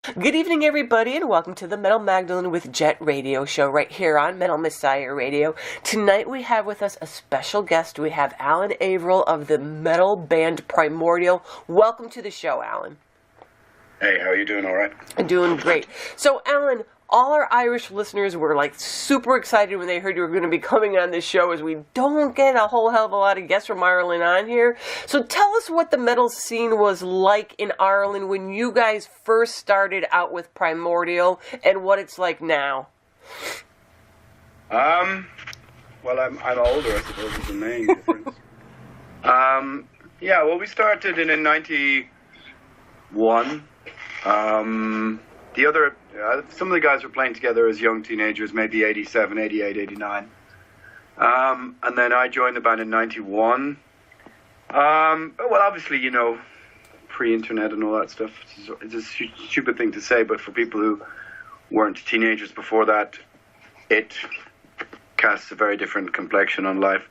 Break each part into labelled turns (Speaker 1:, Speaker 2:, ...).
Speaker 1: Good evening, everybody, and welcome to the Metal Magdalene with Jet radio show right here on Metal Messiah Radio. Tonight we have with us a special guest. We have Alan Averill of the metal band Primordial. Welcome to the show, Alan.
Speaker 2: Hey, how are you doing? All right?
Speaker 1: I'm doing great. So, Alan, all our Irish listeners were super excited when they heard you were going to be coming on this show, as we don't get a whole hell of a lot of guests from Ireland on here. So tell us what the metal scene was like in Ireland when you guys first started out with Primordial and what it's like now.
Speaker 2: Well, I'm older, I suppose, is the main difference. We started in 91. Some of the guys were playing together as young teenagers, maybe 87, 88, 89. And then I joined the band in 91. Obviously, pre-internet and all that stuff. It's a stupid thing to say, but for people who weren't teenagers before that, it casts a very different complexion on life.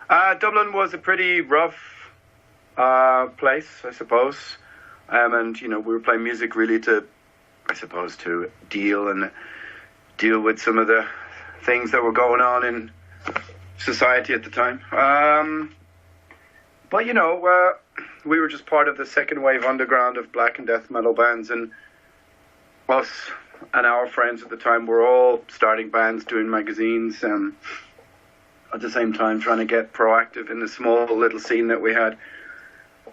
Speaker 2: Dublin was a pretty rough place, I suppose. And we were playing music really to deal with some of the things that were going on in society at the time. We were just part of the second wave underground of black and death metal bands, and us and our friends at the time were all starting bands, doing magazines, at the same time trying to get proactive in the small little scene that we had.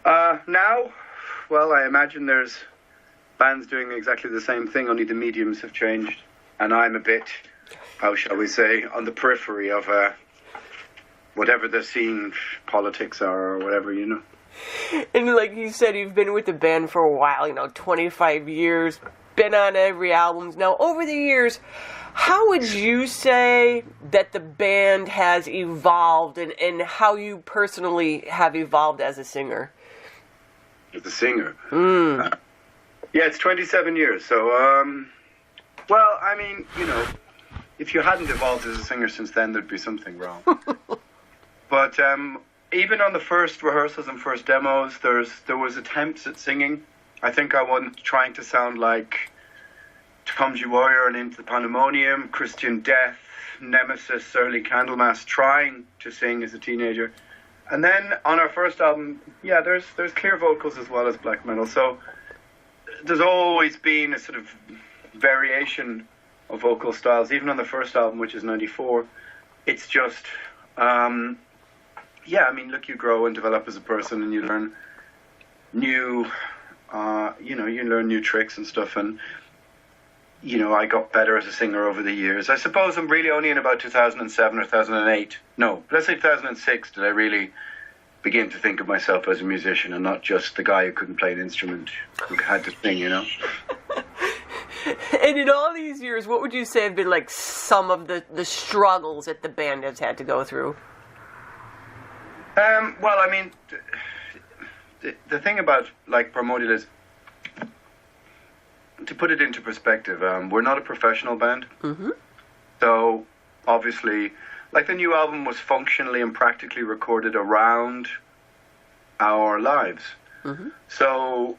Speaker 2: Now, I imagine there's bands doing exactly the same thing, only the mediums have changed. And I'm a bit, how shall we say, on the periphery of whatever the scene politics are or whatever,
Speaker 1: And like you said, you've been with the band for a while, 25 years, been on every album. Now, over the years, how would you say that the band has evolved and how you personally have evolved as a singer?
Speaker 2: As a singer? It's 27 years. So, if you hadn't evolved as a singer since then, there'd be something wrong. But even on the first rehearsals and first demos, there was attempts at singing. I think I wasn't trying to sound like Tom G. Warrior and Into the Pandemonium, Christian Death, Nemesis, Early Candlemas, trying to sing as a teenager. And then on our first album, there's clear vocals as well as black metal. So there's always been a sort of variation of vocal styles, even on the first album, which is 94. It's just, you grow and develop as a person, and you learn new, you learn new tricks and stuff. And, I got better as a singer over the years. I suppose I'm really only in about 2007 or 2008. No, let's say 2006 did I really begin to think of myself as a musician and not just the guy who couldn't play an instrument, who had to sing,
Speaker 1: And in all these years, what would you say have been like some of the struggles that the band has had to go through?
Speaker 2: The thing about Primordial is, to put it into perspective, we're not a professional band.
Speaker 1: Mm-hmm.
Speaker 2: So obviously, the new album was functionally and practically recorded around our lives.
Speaker 1: Mm-hmm.
Speaker 2: So,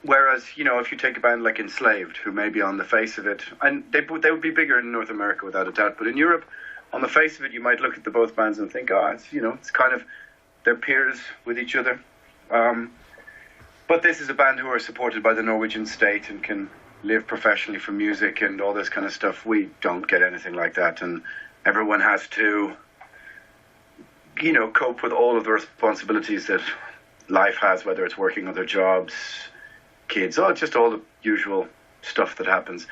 Speaker 2: whereas, if you take a band like Enslaved, who may be on the face of it, and they would be bigger in North America without a doubt, but in Europe, on the face of it, you might look at the both bands and think, it's kind of, they're peers with each other. But this is a band who are supported by the Norwegian state and can live professionally from music and all this kind of stuff. We don't get anything like that, and everyone has to, cope with all of the responsibilities that life has, whether it's working other jobs, kids, just all the usual stuff that happens.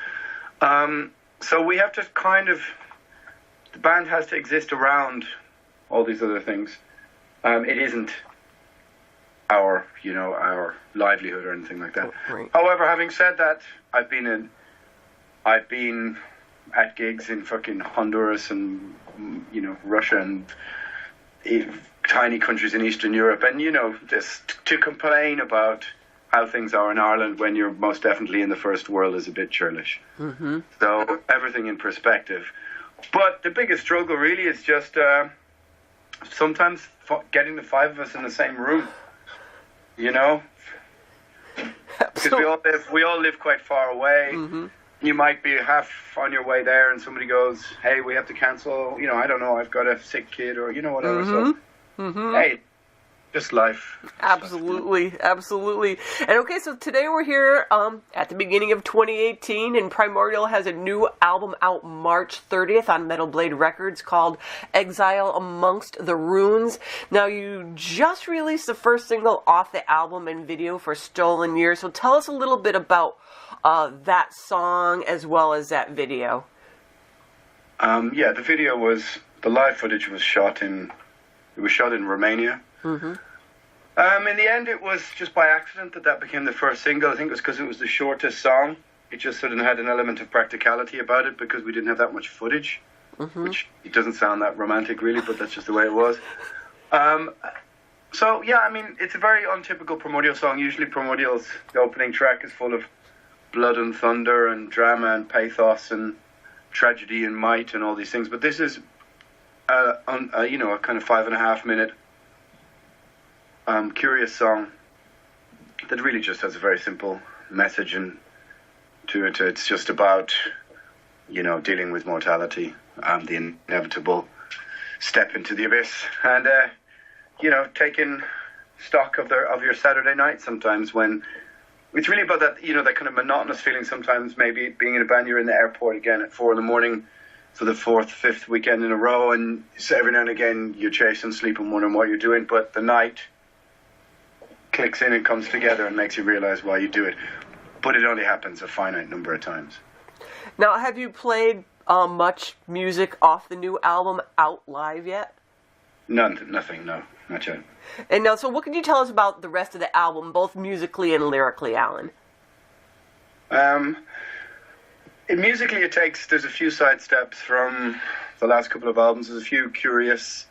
Speaker 2: So we have to the band has to exist around all these other things. It isn't our livelihood or anything like that.
Speaker 1: Right.
Speaker 2: However, having said that, I've been at gigs in fucking Honduras and Russia and tiny countries in Eastern Europe, and just to complain about how things are in Ireland when you're most definitely in the first world is a bit churlish.
Speaker 1: Mm-hmm.
Speaker 2: So everything in perspective. But the biggest struggle really is just sometimes getting the five of us in the same room. Because we all live quite far away.
Speaker 1: Mm-hmm.
Speaker 2: You might be half on your way there, and somebody goes, "Hey, we have to cancel. I don't know. I've got a sick kid, or whatever."
Speaker 1: Mm-hmm.
Speaker 2: So,
Speaker 1: Mm-hmm.
Speaker 2: hey, just life.
Speaker 1: Absolutely, absolutely. And okay, so today we're here at the beginning of 2018, and Primordial has a new album out March 30th on Metal Blade Records called Exile Amongst the Ruins. Now, you just released the first single off the album and video for Stolen Years, so tell us a little bit about that song as well as that video.
Speaker 2: Yeah, the live footage was shot in Romania.
Speaker 1: Mm-hmm.
Speaker 2: In the end, it was just by accident that became the first single. I think it was because it was the shortest song. It just sort of had an element of practicality about it because we didn't have that much footage,
Speaker 1: mm-hmm.
Speaker 2: which it doesn't sound that romantic really, but that's just the way it was. So, yeah, I mean, it's a very untypical Primordial song. Usually Primordial's the opening track is full of blood and thunder and drama and pathos and tragedy and might and all these things. But this is, a kind of 5.5 minute curious song that really just has a very simple message and to it. It's just about, dealing with mortality, the inevitable step into the abyss, and taking stock of your Saturday night sometimes when it's really about that, that kind of monotonous feeling sometimes, maybe being in a band, you're in the airport again at 4 a.m. for the 4th, 5th weekend in a row, and so every now and again you're chasing sleep and wondering what you're doing, but the night clicks in and comes together and makes you realize why you do it. But it only happens a finite number of times.
Speaker 1: Now, have you played much music off the new album out live yet?
Speaker 2: Nothing, no, not yet.
Speaker 1: And now, so what can you tell us about the rest of the album, both musically and lyrically, Alan?
Speaker 2: Musically, there's a few side steps from the last couple of albums. There's a few curious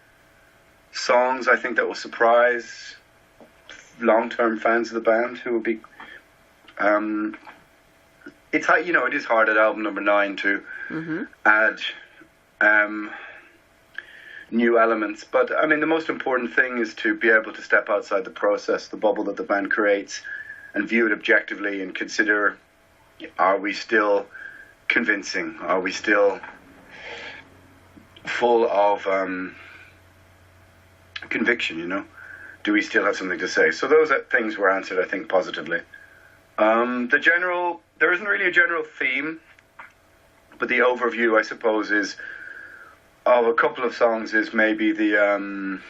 Speaker 2: songs, I think, that will surprise long-term fans of the band who will be... it is hard at album number 9 to
Speaker 1: mm-hmm.
Speaker 2: add new elements, but I mean the most important thing is to be able to step outside the process, the bubble that the band creates, and view it objectively and consider, are we still convincing? Are we still full of conviction, Do we still have something to say? So those things were answered, I think, positively. There isn't really a general theme, but the overview, I suppose, is of a couple of songs is maybe the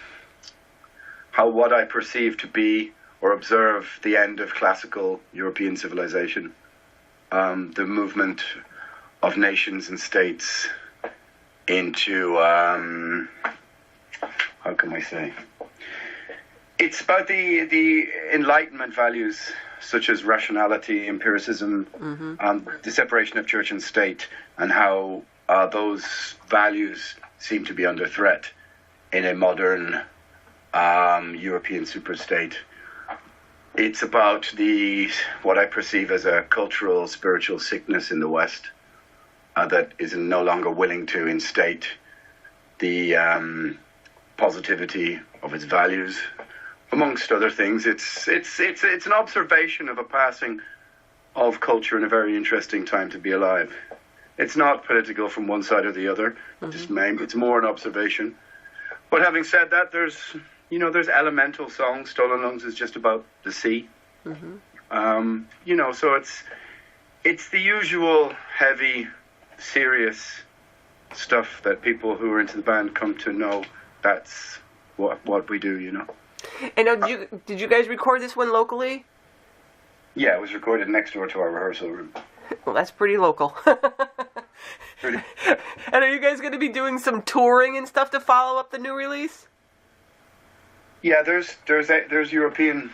Speaker 2: what I perceive to be or observe the end of classical European civilization, the movement of nations and states into how can I say? It's about the Enlightenment values such as rationality, empiricism,
Speaker 1: mm-hmm.
Speaker 2: The separation of church and state, and how those values seem to be under threat in a modern European superstate. It's about what I perceive as a cultural, spiritual sickness in the West that is no longer willing to instate the positivity of its values. Amongst other things, it's an observation of a passing of culture in a very interesting time to be alive. It's not political from one side or the other.
Speaker 1: Mm-hmm.
Speaker 2: It's more an observation. But having said that, there's elemental songs. Stolen Lungs is just about the sea.
Speaker 1: Mm-hmm.
Speaker 2: So it's the usual heavy, serious stuff that people who are into the band come to know. That's what we do,
Speaker 1: And now, did you guys record this one locally?
Speaker 2: Yeah, it was recorded next door to our rehearsal room.
Speaker 1: Well, that's pretty local.
Speaker 2: Pretty.
Speaker 1: And are you guys going to be doing some touring and stuff to follow up the new release?
Speaker 2: Yeah, there's European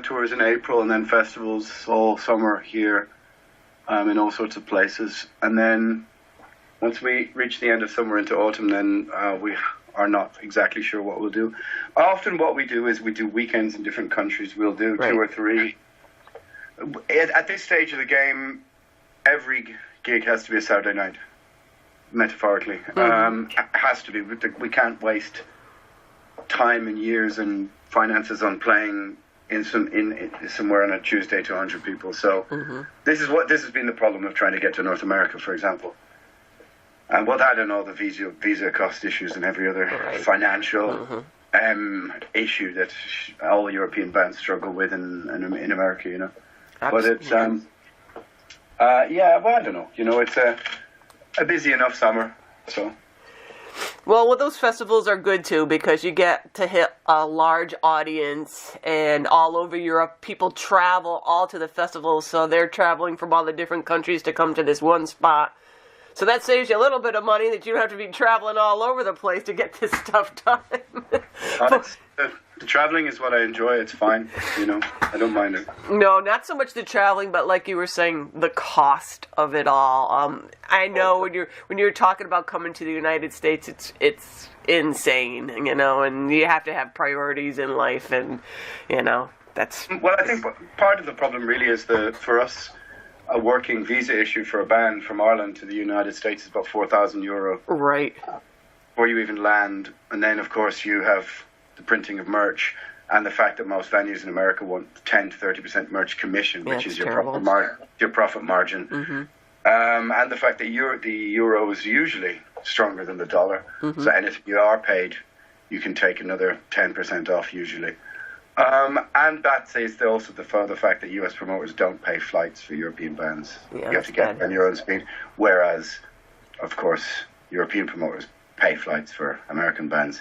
Speaker 2: tours in April, and then festivals all summer here, in all sorts of places. And then once we reach the end of summer into autumn, then we are not exactly sure what we'll do. Often what we do is we do weekends in different countries. We'll do 2 or 3. At this stage of the game, every gig has to be a Saturday night, metaphorically. It has to be. We can't waste time and years and finances on playing somewhere on a Tuesday to 100 people. So this has been the problem of trying to get to North America, for example. And with that and all the visa cost issues and every other financial issue that all European bands struggle with in America, you know. Absolutely. But it's well, I don't know. You know, it's a busy enough summer, so.
Speaker 1: Well, those festivals are good too because you get to hit a large audience, and all over Europe, people travel all to the festivals, so they're traveling from all the different countries to come to this one spot. So that saves you a little bit of money that you don't have to be traveling all over the place to get this stuff done.
Speaker 2: The traveling is what I enjoy. It's fine, you know. I don't mind it.
Speaker 1: No, not so much the traveling, but like you were saying, the cost of it all. I know when you're talking about coming to the United States, it's insane, you know, and you have to have priorities in life, and you know that's.
Speaker 2: Well, I think part of the problem really is for us. A working visa issue for a band from Ireland to the United States is about €4,000.
Speaker 1: Right.
Speaker 2: Before you even land, and then of course you have the printing of merch, and the fact that most venues in America want 10 to 30% merch commission, which is your profit margin, and the fact that the euro is usually stronger than the dollar, so anything you are paid, you can take another 10% off usually. And that says also the fact that US promoters don't pay flights for European bands.
Speaker 1: Yeah,
Speaker 2: you have to get on your own speed. Whereas, of course, European promoters pay flights for American bands.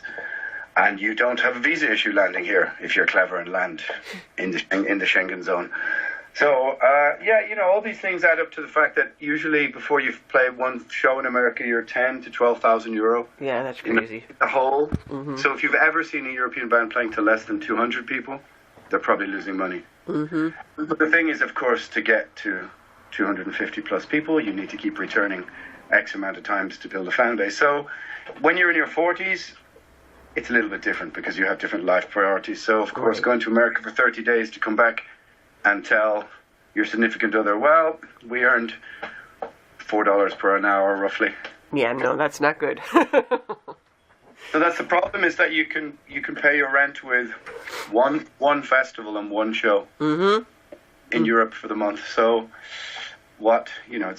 Speaker 2: And you don't have a visa issue landing here if you're clever and land in the Schengen zone. So, you know, all these things add up to the fact that usually before you play one show in America, you're 10 to 12,000 euro.
Speaker 1: Yeah, that's crazy.
Speaker 2: The whole. So if you've ever seen a European band playing to less than 200 people, they're probably losing money. But the thing is, of course, to get to 250 plus people, you need to keep returning X amount of times to build a fan base. So when you're in your 40s, it's a little bit different because you have different life priorities. So, of course, going to America for 30 days to come back and tell your significant other, well, we earned $4 per an hour, roughly.
Speaker 1: Yeah, no, that's not good.
Speaker 2: So that's the problem, is that you can pay your rent with one festival and one show in Europe for the month. So what, you know,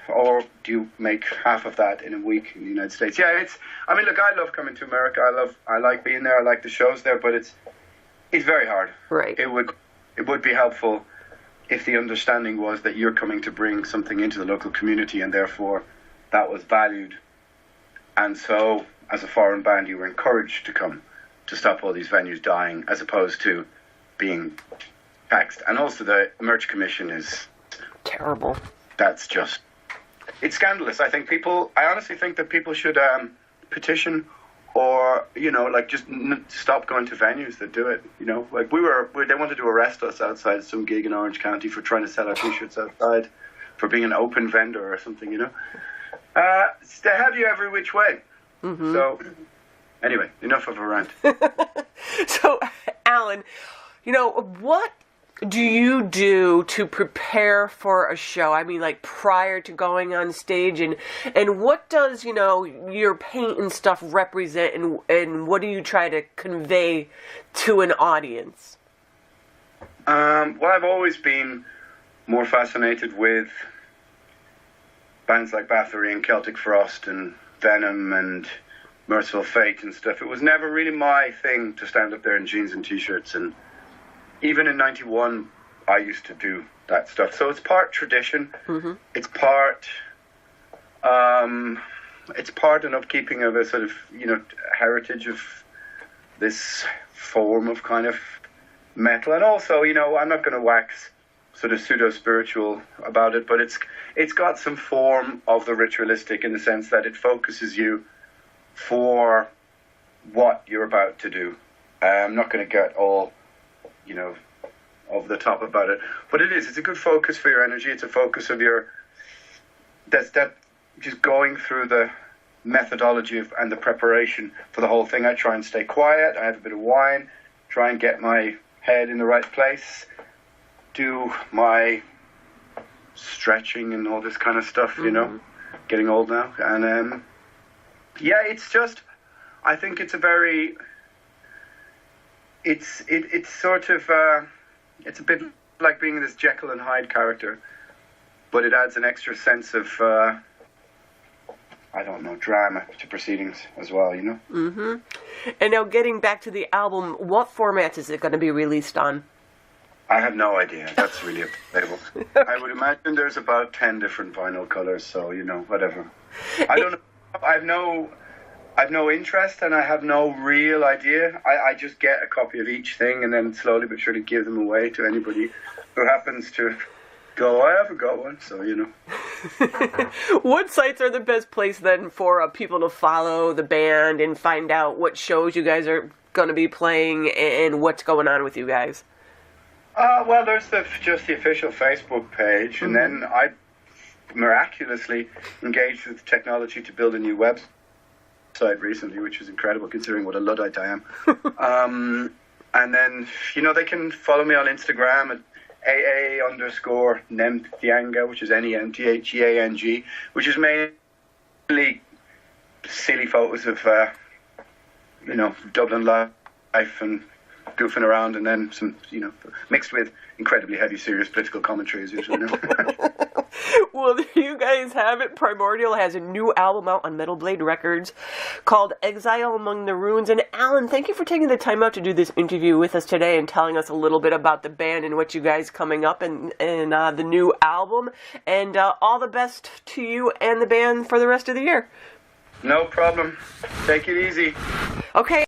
Speaker 2: or do you make half of that in a week in the United States? Yeah, I mean, look, I love coming to America. I like being there. I like the shows there, but it's very hard.
Speaker 1: Right.
Speaker 2: It would be helpful if the understanding was that you're coming to bring something into the local community, and therefore that was valued. And so, as a foreign band, you were encouraged to come to stop all these venues dying, as opposed to being taxed. And also the merch commission is
Speaker 1: terrible.
Speaker 2: That's just, it's scandalous. I honestly think that people should petition, or, you know, like, just stop going to venues that do it, you know. Like, they wanted to arrest us outside some gig in Orange County for trying to sell our T-shirts outside, for being an open vendor or something, you know. They have you every which way. So, anyway, enough of a rant.
Speaker 1: So, Alan, you know, what do you do to prepare for a show? I mean, like, prior to going on stage, and what does, you know, your paint and stuff represent, and what do you try to convey to an audience?
Speaker 2: Well, I've always been more fascinated with bands like Bathory and Celtic Frost and Venom and Merciful Fate and stuff. It was never really my thing to stand up there in jeans and T-shirts, and even in 91, I used to do that stuff. So it's part tradition. It's part an upkeeping of a sort of, you know, heritage of this form of kind of metal. And also, you know, I'm not going to wax sort of pseudo-spiritual about it, but it's got some form of the ritualistic, in the sense that it focuses you for what you're about to do. I'm not going to get all, you know, over the top about it, but it's a good focus for your energy. It's a focus of your, that just going through the methodology and the preparation for the whole thing. I try and stay quiet. I have a bit of wine, try and get my head in the right place, do my stretching and all this kind of stuff, you know, getting old now. And yeah, it's just, I think it's it's sort of it's a bit like being this Jekyll and Hyde character, but it adds an extra sense of I don't know, drama to proceedings as well, you know.
Speaker 1: Mm-hmm. And now, getting back to the album, what format is it going to be released on?
Speaker 2: I have no idea. That's really up to the label. I would imagine there's about 10 different vinyl colors, so you know, whatever. I don't know. I've no interest, and I have no real idea. I just get a copy of each thing, and then slowly but surely give them away to anybody who happens to go, I haven't got one, so you know.
Speaker 1: What sites are the best place then for people to follow the band and find out what shows you guys are going to be playing and what's going on with you guys?
Speaker 2: Well, there's just the official Facebook page, and then I miraculously engaged with technology to build a new website recently, which is incredible considering what a Luddite I am. And then, you know, they can follow me on Instagram at AA_Nemtheanga, which is NEMTHEANG, which is mainly silly photos of, you know, Dublin life and goofing around, and then some, you know, mixed with incredibly heavy, serious political commentary as usual. You know?
Speaker 1: Well, there you guys have it. Primordial has a new album out on Metal Blade Records called Exile Amongst the Ruins. And Alan, thank you for taking the time out to do this interview with us today and telling us a little bit about the band and what you guys coming up and the new album. And all the best to you and the band for the rest of the year.
Speaker 2: No problem. Take it easy.
Speaker 1: Okay.